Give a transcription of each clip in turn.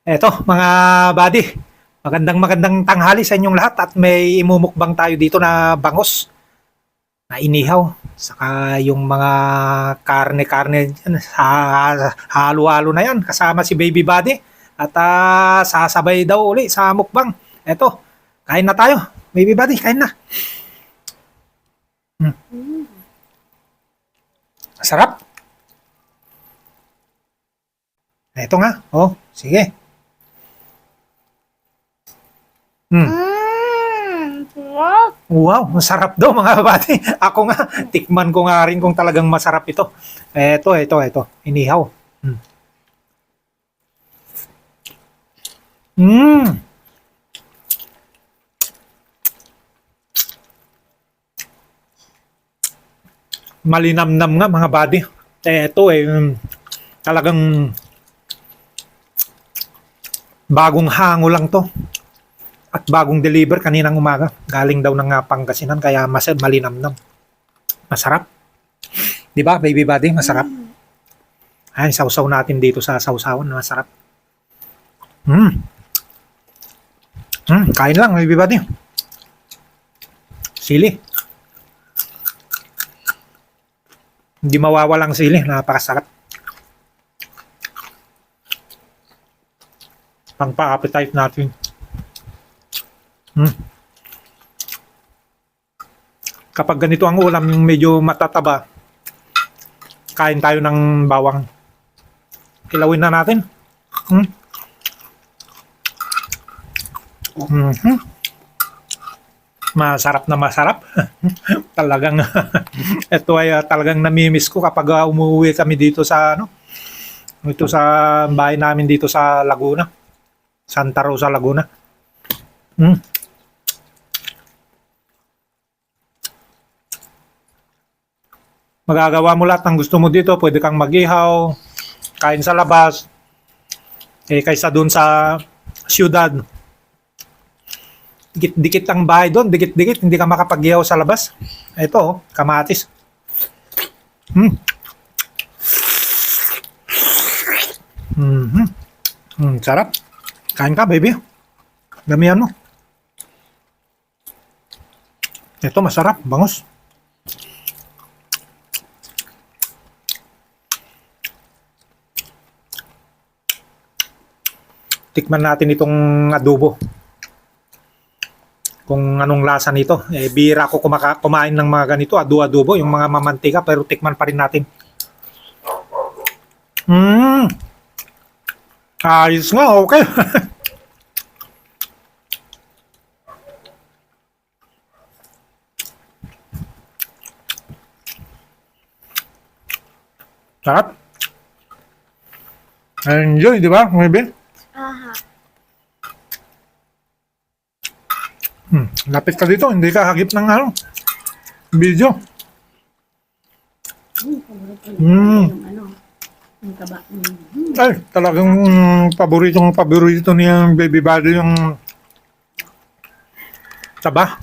Eto mga buddy, magandang tanghali sa inyong lahat at may imumukbang tayo dito na bangos na inihaw. Saka yung mga karne-karne dyan, halo-halo na yan kasama si Baby Buddy at sasabay daw uli sa mukbang. Eto, kain na tayo. Baby Buddy, kain na. Hmm, sarap. Eto nga. Oh, sige. Hmm. Sarap. Wow, masarap daw mga kabady. Ako nga, tikman ko nga rin kung talagang masarap ito. Ito. Inihaw. Mm. Mm. Malinamnam nga mga buddy. Ito talagang bagong hango lang to. At bagong deliver kaninang umaga. Galing daw ng Pangasinan kaya malinamnam. Masarap. 'Di ba, baby buddy? Masarap. Ay, sausaw natin dito sa sausawan. Masarap. Kain lang, baby buddy. Sili. Hindi mawawalang sili. Napakasarap. Pang-pa-appetite natin. Kapag ganito ang ulam, yung medyo matataba, kain tayo ng bawang. Kilawin na natin. Masarap na masarap. Talagang ito ay talagang namimiss ko kapag umuwi kami dito sa dito sa bahay namin dito sa Laguna. Santa Rosa, Laguna. Magagawa mo lahat ng gusto mo dito. Pwede kang mag-ihaw, kain sa labas, kaysa dun sa syudad. Dikit-dikit ang bahay doon, dikit-dikit, hindi ka makapag-ihaw sa labas. Ito, kamatis. Sarap. Kain ka, baby. Damihan mo. Ito, masarap, bangus. Tikman natin itong adobo. Kung anong lasa nito. Bihira ako kumain ng mga ganito, adobo, yung mga mamantika, pero tikman pa rin natin. Ayos nga, okay. Sarap. Enjoy, di ba, maybe? Aha. Lapit ka dito, hindi ka hagip ng video. Yung taba. Ay, talagang paborito niya baby body yung taba.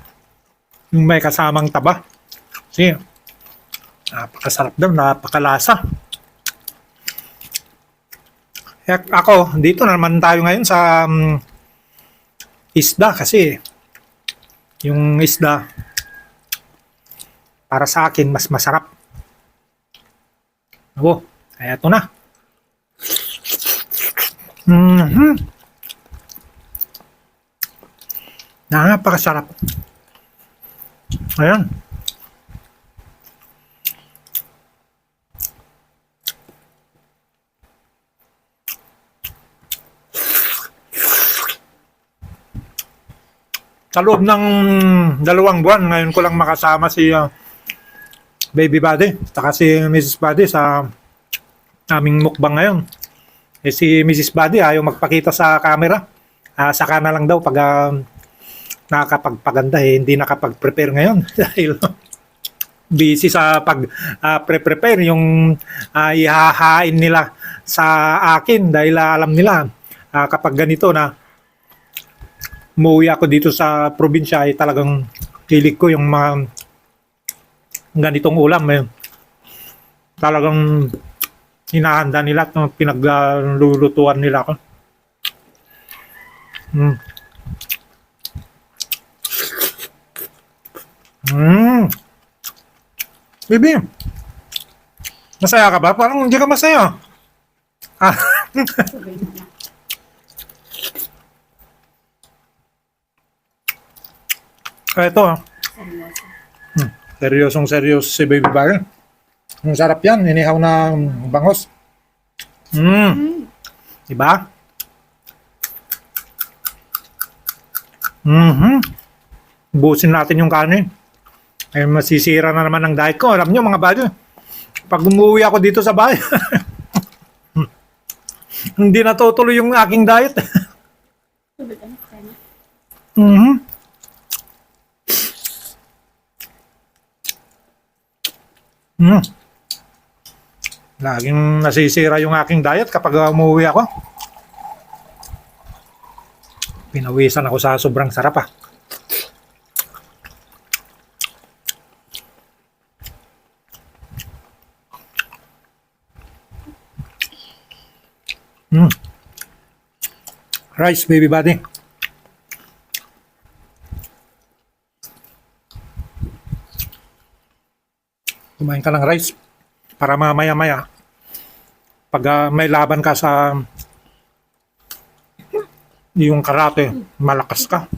Yung may kasamang taba. Kasi, napakasarap daw, napakalasa. Ako, dito naman tayo ngayon sa isda kasi yung isda para sa akin mas masarap. Oh, kaya ito na. Napakasarap. Ayan. Sa loob ng 2 buwan, ngayon ko lang makasama si Baby Buddy, saka si Mrs. Buddy sa aming mukbang ngayon. Si Mrs. Buddy ayaw magpakita sa camera. Saka na lang daw pag nakakapagpaganda, hindi nakapag-prepare ngayon dahil busy sa pag-prepare yung ihahain nila sa akin dahil alam nila kapag ganito na umuwi ako dito sa probinsya ay talagang kilig ko yung mga ganitong ulam. Talagang hinahanda nila at pinaglulutuan nila ako. Mm. Mm. Bibi, masaya ka ba? Parang hindi ka masaya. Ah. Ito, seryosong seryoso si Baby Barrel. Ang sarap yan, inihaw na bangos. Diba? Busin natin yung kanin. Ay masisira na naman ang diet ko. Alam nyo mga buddy, pag umuwi ako dito sa bahay, hindi natutuloy yung aking diet. Laging nasisira yung aking diet kapag umuwi ako. Pinawisan ako sa sobrang sarap ah. Rice, baby buddy. Kumain ka ng rice para mamaya-maya pag may laban ka sa yung karate, malakas ka.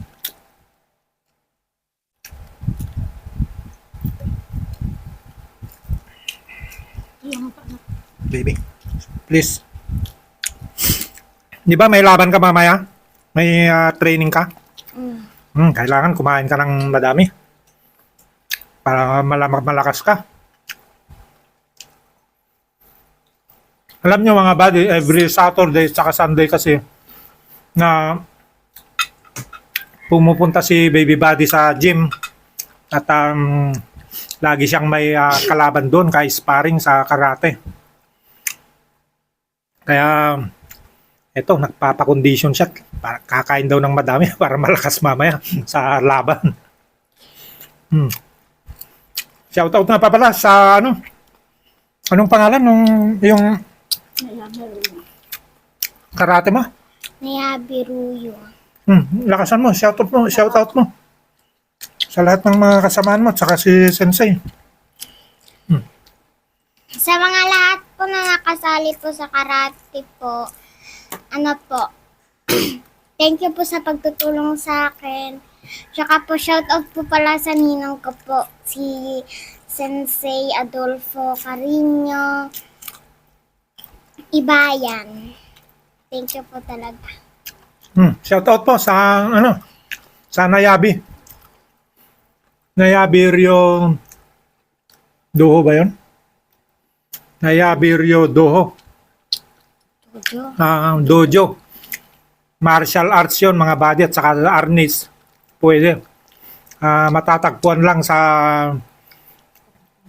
Baby, please. Di ba may laban ka mamaya? May training ka? Kailangan kumain ka ng madami para malakas ka. Alam nyo mga buddy, every Saturday at Sunday kasi na pumupunta si Baby Buddy sa gym at lagi siyang may kalaban doon kay sparring sa karate. Kaya eto, nagpapakondisyon siya para kakain daw ng madami para malakas mamaya sa laban. Shoutout na pa pala sa anong pangalan nung yung karate mo? Nayabiruyo. Lakasan mo, shoutout mo. Sa lahat ng mga kasamaan mo, tsaka si Sensei. Sa mga lahat po na nakasali po sa karate po, thank you po sa pagtutulong sa akin. Tsaka po, shoutout po pala sa ninong ko po, si Sensei Adolfo Carino Ibayan. Thank you po talaga. Shoutout po sa sa Nayabi. Nayabi Rio Doho ba 'yon? Nayabi Rio Doho. Dojo. Martial arts 'yon mga buddy at saka arnis. Pwede. Matatagpuan lang sa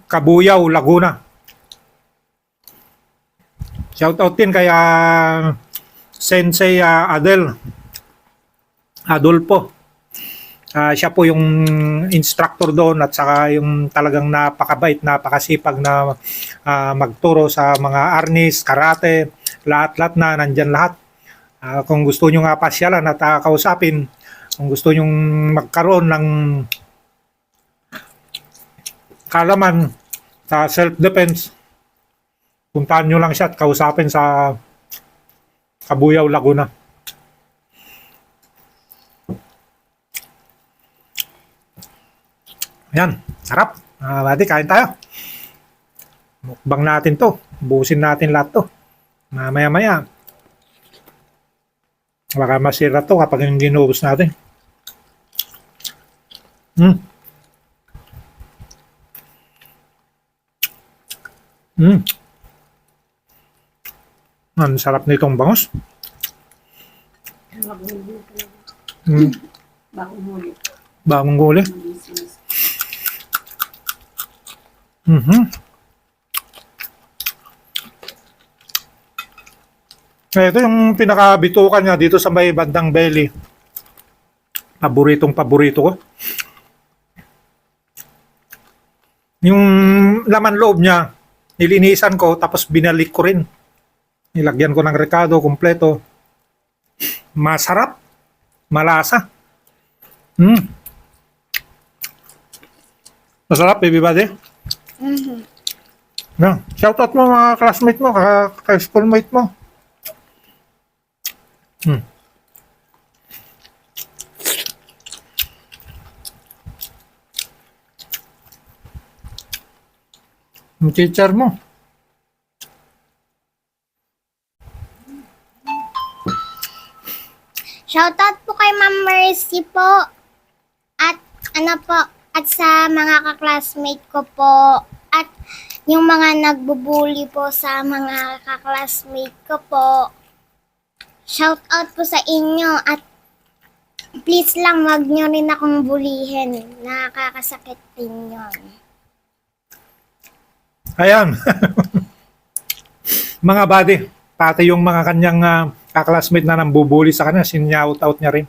Cabuyao, Laguna. Shoutout din kay Sensei Adolfo. Siya po yung instructor doon at saka yung talagang napakabait, napakasipag na magturo sa mga arnis, karate, lahat-lahat na nandyan lahat. Kung gusto nyo nga pasyalan at kausapin, kung gusto nyo magkaroon ng kalaman sa self-defense, puntahan nyo lang siya at kausapin sa Cabuyao, Laguna. Yan, sarap. Buddy, kain tayo. Mukbang natin to. Buusin natin lahat to. Mamaya-maya. Baka masira to kapag yung ginuubos natin. Ang sarap nitong bangos. Bagong huli. Ito yung pinakabitukan niya dito sa may bandang belly. Paborito ko. Yung laman loob niya, nilinisan ko tapos binalik ko rin. Nilagyan ko ng rekado, kompleto. Masarap. Malasa. Masarap, baby buddy. Mhm. Yan. Shoutout mo mga classmate mo, ka-schoolmate mo. Yung teacher mo. Shoutout po kay Ma'am Mercy po. At ano po, at sa mga ka-classmate ko po. At yung mga nagbubuli po sa mga ka-classmate ko po. Shoutout po sa inyo at please lang wag nyo rin akong bulihin. Nakakasakit din yun. Ayan. Mga buddy, pati yung mga kanyang ka-classmate na nambubuli sa kanya, sinya-out niya rin.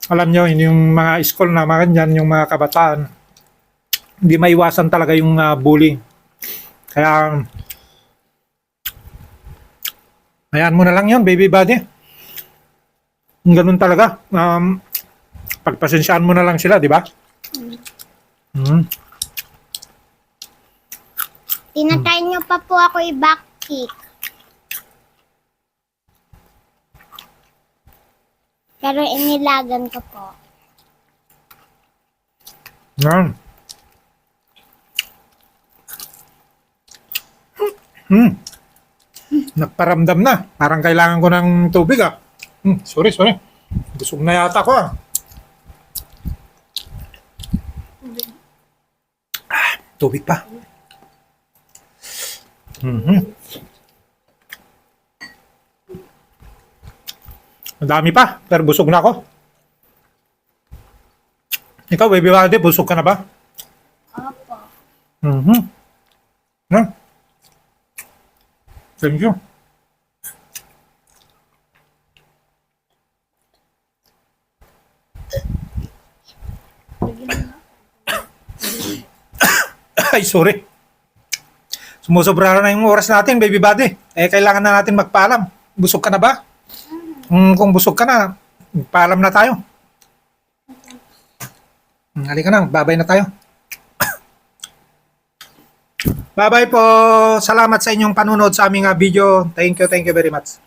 Alam nyo, yung mga school na mga ganyan, yung mga kabataan, hindi maiwasan talaga yung bullying. Kaya, hayaan mo na lang yun, baby buddy. Ganun talaga. Pagpasensyaan mo na lang sila, di ba? Tinatry nyo pa po ako i-back kick. Pero inilagan ko po. Yan. Nagparamdam na. Parang kailangan ko ng tubig ah. Sorry. Busog na yata ko ah. Tubig pa. Madami pa, pero busog na ako. Ikaw, baby buddy, busog ka na ba? Opo. No? Thank you. Ay, sorry. Sumusobra na yung oras natin, baby buddy. Kailangan na natin magpaalam. Busog ka na ba? Kung busog ka na, paalam na tayo. Halika na, babay na tayo. Bye-bye po. Salamat sa inyong panunod sa aming video. Thank you very much.